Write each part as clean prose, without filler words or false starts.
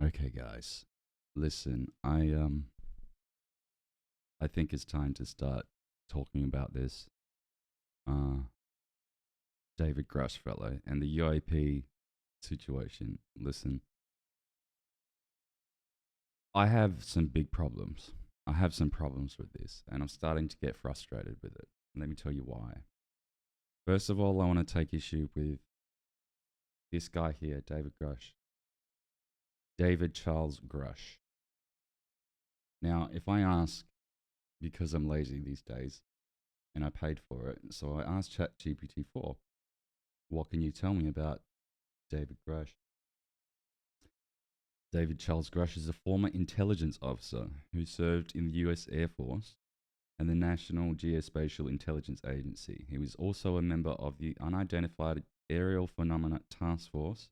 Okay, guys, listen. I think it's time to start talking about this. David Grusch fellow and the UAP situation. Listen, I have some big problems. I have some problems with this, and I'm starting to get frustrated with it. Let me tell you why. First of all, I want to take issue with this guy here, David Grusch. David Charles Grusch. Now, if I ask, because I'm lazy these days, and I paid for it, so I asked ChatGPT 4, what can you tell me about David Grusch? David Charles Grusch is a former intelligence officer who served in the US Air Force and the National Geospatial Intelligence Agency. He was also a member of the Unidentified Aerial Phenomena Task Force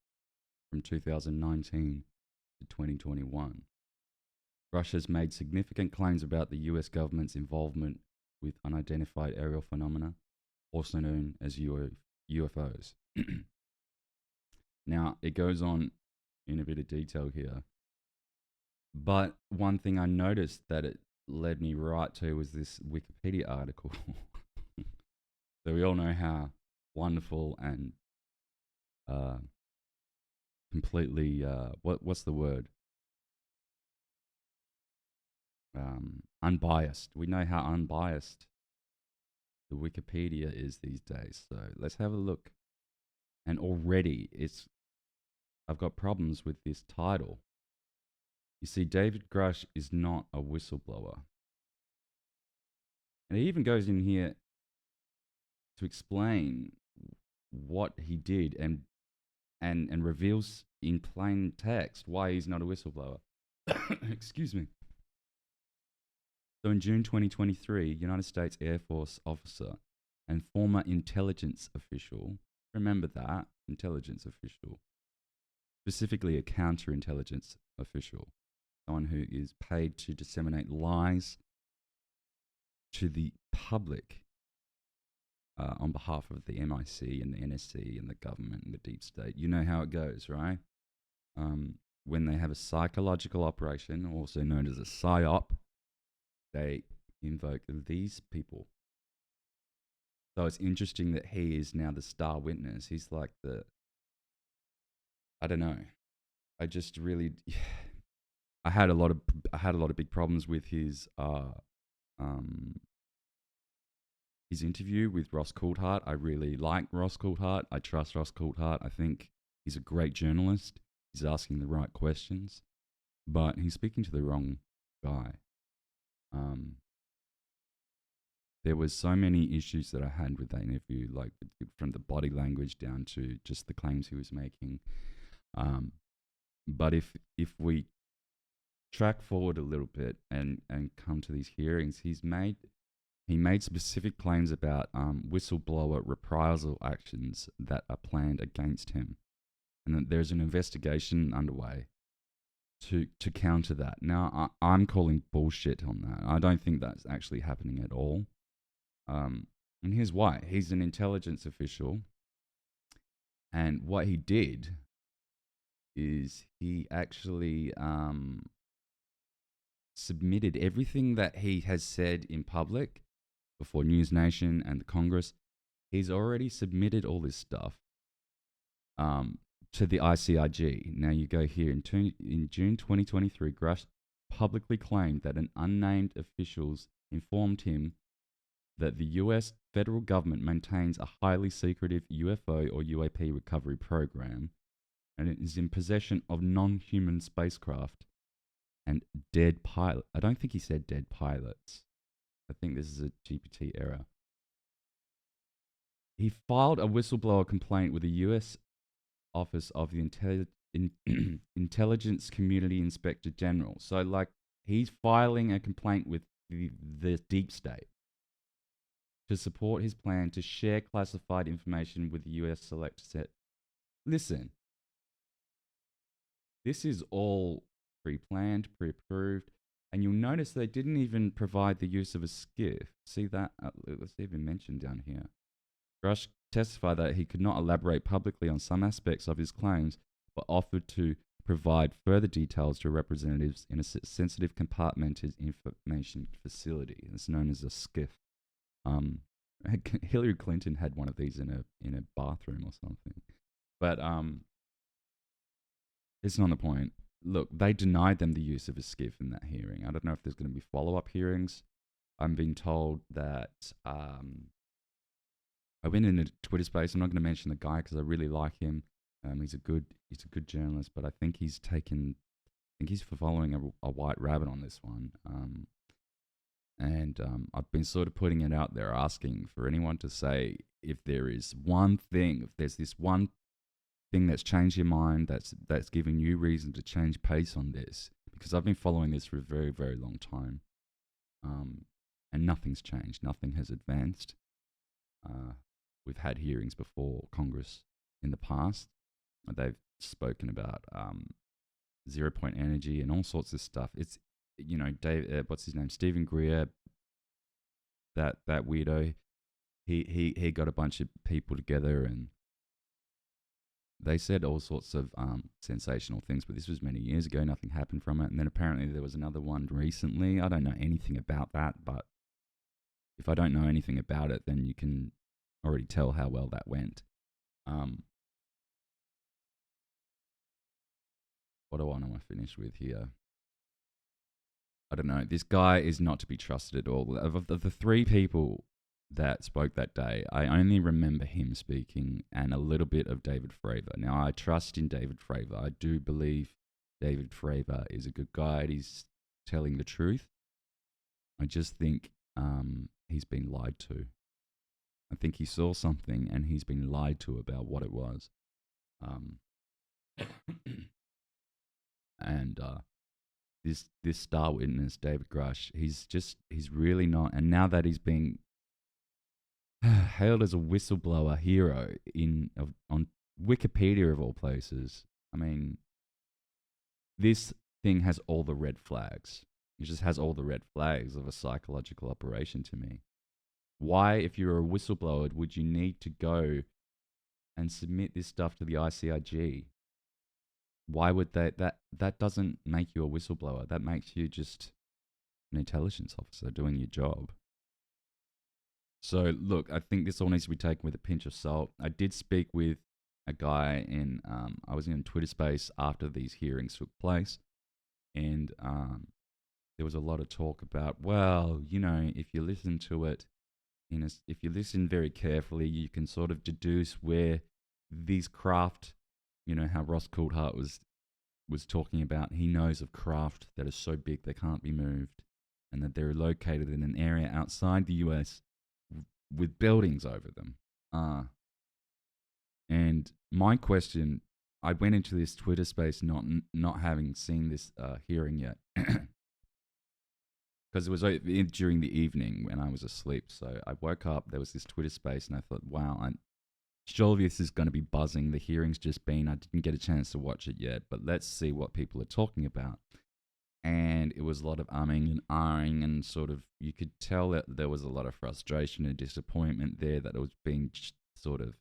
from 2019 to 2021. Grusch has made significant claims about the US government's involvement with unidentified aerial phenomena, also known as UFOs. Now, it goes on in a bit of detail here. But one thing I noticed that it led me right to was this Wikipedia article. So we all know how wonderful and completely, what's the word? Unbiased. We know how unbiased the Wikipedia is these days. So let's have a look. And already I've got problems with this title. You see, David Grusch is not a whistleblower. And he even goes in here to explain what he did and reveals in plain text why he's not a whistleblower. Excuse me. So in June 2023, United States Air Force officer and former intelligence official, remember that, intelligence official, specifically a counterintelligence official, someone who is paid to disseminate lies to the public on behalf of the MIC and the NSC and the government and the deep state. You know how it goes, right? When they have a psychological operation, also known as a PSYOP, they invoke these people. So it's interesting that he is now the star witness. He's like I don't know. I just really, I had a lot of big problems with his interview with Ross Coulthart. I really like Ross Coulthart. I trust Ross Coulthart. I think he's a great journalist. He's asking the right questions, but he's speaking to the wrong guy. There was so many issues that I had with that interview, like from the body language down to just the claims he was making. But if we track forward a little bit and come to these hearings, he made specific claims about whistleblower reprisal actions that are planned against him, and that there's an investigation underway to counter that. Now, I'm calling bullshit on that. I don't think that's actually happening at all. And here's why. He's an intelligence official, and what he did is he actually submitted everything that he has said in public before News Nation and the Congress. He's already submitted all this stuff to the ICIG. Now you go here in June 2023, Grusch publicly claimed that an unnamed officials informed him that the US federal government maintains a highly secretive UFO or UAP recovery program, and it is in possession of non-human spacecraft and dead pilot. I don't think he said dead pilots. I think this is a GPT error. He filed a whistleblower complaint with the US Office of the Intelligence Community Inspector General. So, like, he's filing a complaint with the deep state to support his plan to share classified information with the US select set. Listen, this is all pre-planned, pre-approved, and you'll notice they didn't even provide the use of a skiff. See that? Let's even mention down here. Grusch testified that he could not elaborate publicly on some aspects of his claims, but offered to provide further details to representatives in a sensitive compartmented information facility. It's known as a SCIF. Hillary Clinton had one of these in a bathroom or something. But it's not the point. Look, they denied them the use of a SCIF in that hearing. I don't know if there's going to be follow-up hearings. I'm being told that I went in a Twitter space. I'm not going to mention the guy because I really like him. He's a good journalist, but I think he's following a white rabbit on this one. And I've been sort of putting it out there, asking for anyone to say if there's this one thing that's changed your mind, that's giving you reason to change pace on this, because I've been following this for a very, very long time, and nothing's changed, nothing has advanced. We've had hearings before Congress in the past. They've spoken about 0 point energy and all sorts of stuff. It's Dave, what's his name, Stephen Greer, that weirdo. He got a bunch of people together and they said all sorts of sensational things, but this was many years ago. Nothing happened from it. And then apparently there was another one recently. I don't know anything about that, but if I don't know anything about it, then you can already tell how well that went. What do I want to finish with here? I don't know. This guy is not to be trusted at all. Of the three people that spoke that day, I only remember him speaking and a little bit of David Fravor. Now, I trust in David Fravor. I do believe David Fravor is a good guy. He's telling the truth. I just think he's been lied to. I think he saw something and he's been lied to about what it was. And this star witness, David Grusch, he's really not. And now that he's being hailed as a whistleblower hero on Wikipedia of all places, I mean, this thing has all the red flags. It just has all the red flags of a psychological operation to me. Why, if you're a whistleblower, would you need to go and submit this stuff to the ICIG? Why would that doesn't make you a whistleblower. That makes you just an intelligence officer doing your job. So look, I think this all needs to be taken with a pinch of salt. I did speak with a guy I was in Twitter space after these hearings took place, and there was a lot of talk about, well, if you listen to it, if you listen very carefully, you can sort of deduce where these craft, how Ross Coulthart was talking about, he knows of craft that are so big they can't be moved, and that they're located in an area outside the US with buildings over them. And my question, I went into this Twitter space not having seen this hearing yet, because it was during the evening when I was asleep. So I woke up, there was this Twitter space, and I thought, wow, surely this is going to be buzzing. The hearing's just been, I didn't get a chance to watch it yet, but let's see what people are talking about. And it was a lot of umming and ahhing, and sort of, you could tell that there was a lot of frustration and disappointment there, that it was being sort of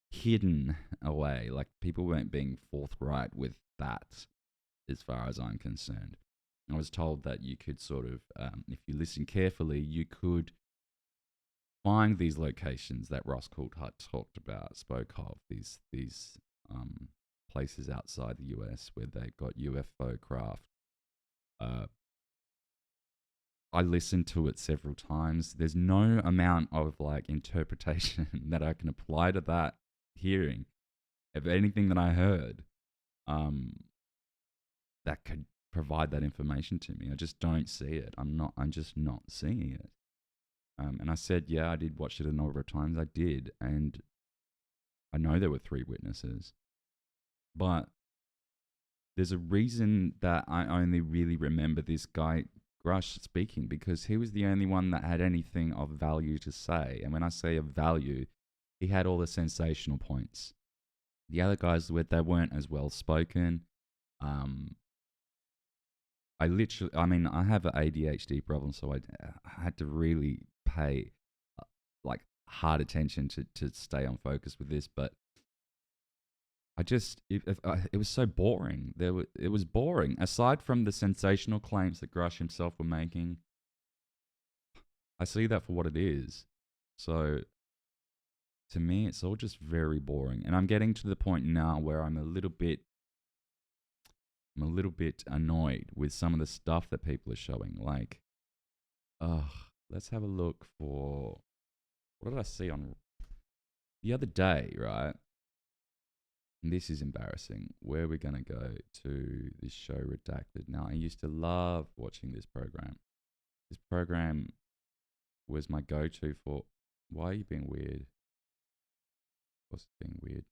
hidden away. Like, people weren't being forthright with that, as far as I'm concerned. I was told that you could sort of, if you listen carefully, you could find these locations that Ross Coulthart spoke of, these places outside the US where they've got UFO craft. I listened to it several times. There's no amount of interpretation that I can apply to that hearing of anything that I heard that could provide that information to me. I just don't see it. I'm just not seeing it. And I said, yeah, I did watch it a number of times. I did. And I know there were 3 witnesses. But there's a reason that I only really remember this guy, Grusch, speaking, because he was the only one that had anything of value to say. And when I say of value, he had all the sensational points. The other guys, they weren't as well spoken. I have an ADHD problem, so I had to really pay hard attention to stay on focus with this. But it was so boring. It was boring. Aside from the sensational claims that Grusch himself were making, I see that for what it is. So to me, it's all just very boring. And I'm getting to the point now where I'm a little bit annoyed with some of the stuff that people are showing. Like, let's have a look for, what did I see on the other day, right? And this is embarrassing. Where are we going to go to this show Redacted? Now, I used to love watching this program. This program was my go-to for, why are you being weird? What's being weird?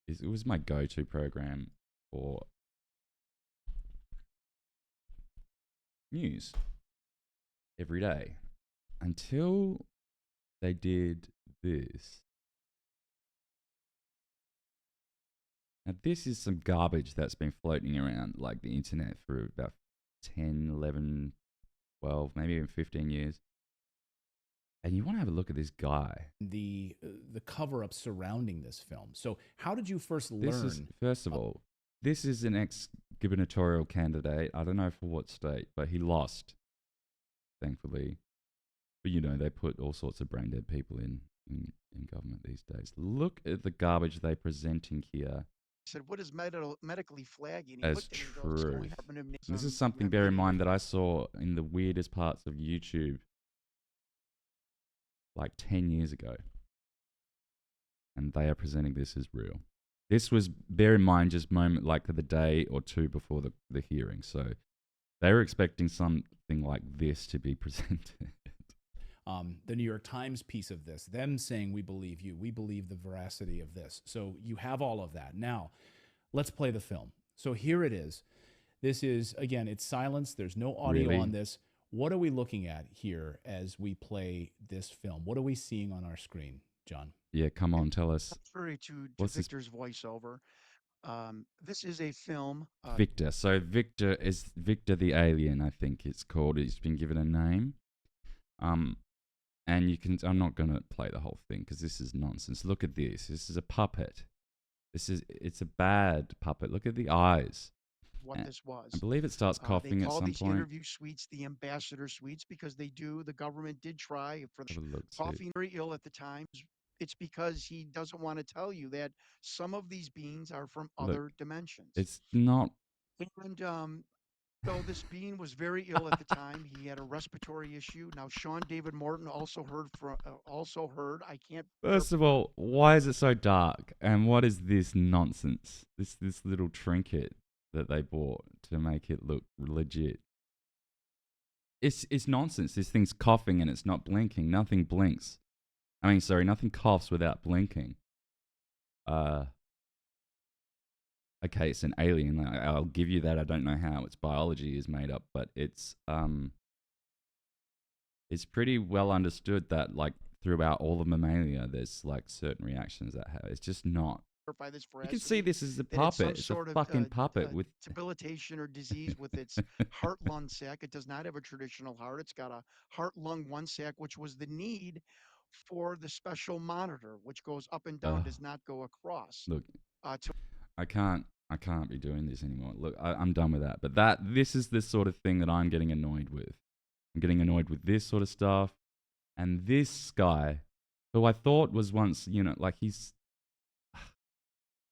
It was my go-to program for news every day until they did this. Now, this is some garbage that's been floating around like the internet for about 10, 11, 12, maybe even 15 years. And you want to have a look at this guy. The cover-up surrounding this film. So how did you first learn? This is, first of all, this is an ex-gubernatorial candidate. I don't know for what state, but he lost, thankfully. But, you know, they put all sorts of brain-dead people in government these days. Look at the garbage they're presenting here. Said, what is medically flagging? As truth. This is something, bear in mind, that I saw in the weirdest parts of YouTube like 10 years ago. And they are presenting this as real. This was, bear in mind, just moment like the day or two before the hearing. So they were expecting something like this to be presented. The New York Times piece of this, them saying, we believe you, we believe the veracity of this. So you have all of that. Now, let's play the film. So here it is. This is, again, it's silence. There's no audio on this. What are we looking at here as we play this film? What are we seeing on our screen, John? Yeah, come on, tell us. Contrary to Victor's voiceover, this is a film. Victor. So Victor is Victor the Alien, I think it's called. It's been given a name. And you can, I'm not going to play the whole thing because this is nonsense. Look at this. This is a puppet. It's a bad puppet. Look at the eyes. What this was. I believe it starts coughing at some point. They call these interview suites the ambassador suites because the government did try for the coughing very ill at the time. It's because he doesn't want to tell you that some of these beings are from other dimensions. It's not. And so this being was very ill at the time. He had a respiratory issue. Now Sean David Morton also heard. I can't. First of all, why is it so dark? And what is this nonsense? This little trinket that they bought to make it look legit. It's nonsense. This thing's coughing and it's not blinking. Nothing blinks. Nothing coughs without blinking. Okay, it's an alien. I'll give you that. I don't know how its biology is made up, but it's pretty well understood that like throughout all the mammalia, there's like certain reactions that have. It's just not. You can see this is a puppet. It's a fucking puppet with debilitation or disease with its heart-lung sac. It does not have a traditional heart. It's got a heart-lung one sac, which was the need for the special monitor, which goes up and down, does not go across. Look, I can't be doing this anymore. Look, I'm done with that. But this is the sort of thing that I'm getting annoyed with. I'm getting annoyed with this sort of stuff. And this guy, who I thought was once, like he's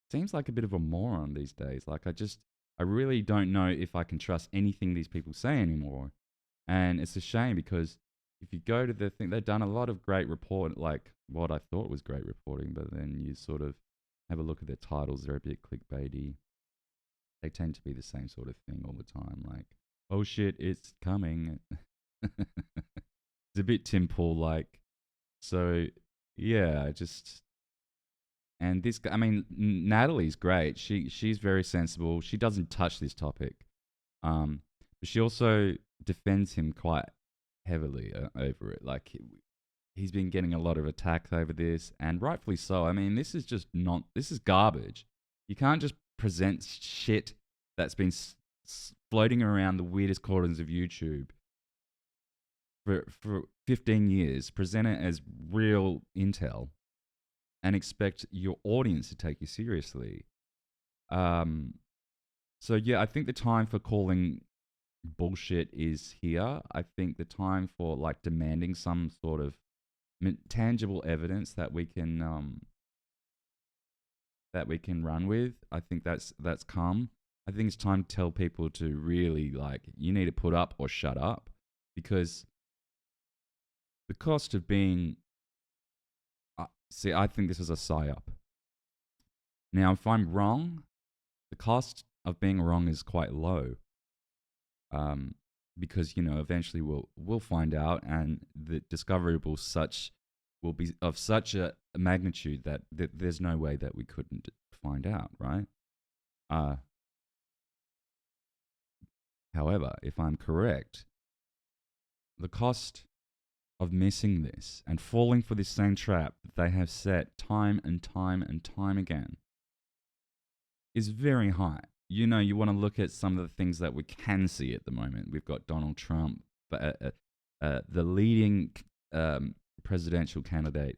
seems like a bit of a moron these days. Like I really don't know if I can trust anything these people say anymore. And it's a shame because if you go to the thing, they've done a lot of great report, like what I thought was great reporting, but then you sort of have a look at their titles. They're a bit clickbaity. They tend to be the same sort of thing all the time. Like, oh shit, it's coming. It's a bit Tim Pool-like. So, yeah, and this guy, Natalie's great. She's very sensible. She doesn't touch this topic. But she also defends him quite heavily over it. Like, he's been getting a lot of attacks over this, and rightfully so. This is just this is garbage. You can't just present shit that's been floating around the weirdest corners of YouTube for 15 years, present it as real intel, and expect your audience to take you seriously. So yeah, I think the time for calling bullshit is here. I think the time for like demanding some sort of tangible evidence that we can run with. I think that's come. I think it's time to tell people to really like, you need to put up or shut up, because the cost of being see, I think this is a PSYOP. Now, if I'm wrong, the cost of being wrong is quite low. Because eventually we'll find out, and the discovery will be of such a magnitude that there's no way that we couldn't find out, right? However, if I'm correct, the cost of missing this and falling for this same trap that they have set time and time and time again is very high. You want to look at some of the things that we can see at the moment. We've got Donald Trump, the leading presidential candidate,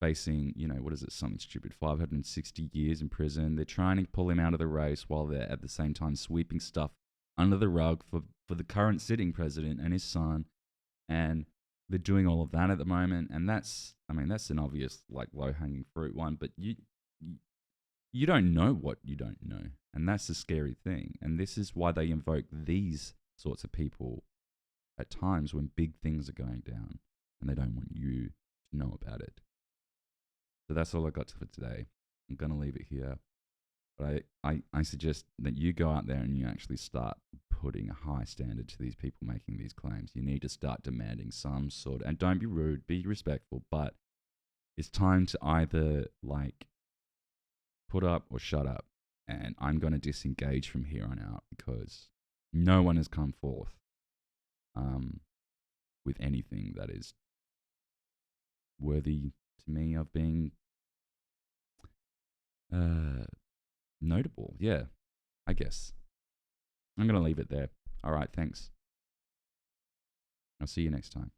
facing, what is it, something stupid, 560 years in prison. They're trying to pull him out of the race while they're at the same time sweeping stuff under the rug for the current sitting president and his son. And they're doing all of that at the moment. And that's an obvious, like, low-hanging fruit one. But you don't know what you don't know. And that's the scary thing. And this is why they invoke these sorts of people at times when big things are going down and they don't want you to know about it. So that's all I got for today. I'm going to leave it here. But I suggest that you go out there and you actually start putting a high standard to these people making these claims. You need to start demanding some sort, and don't be rude, be respectful, but it's time to either like put up or shut up. And I'm going to disengage from here on out because no one has come forth with anything that is worthy to me of being notable. Yeah, I guess. I'm going to leave it there. All right, thanks. I'll see you next time.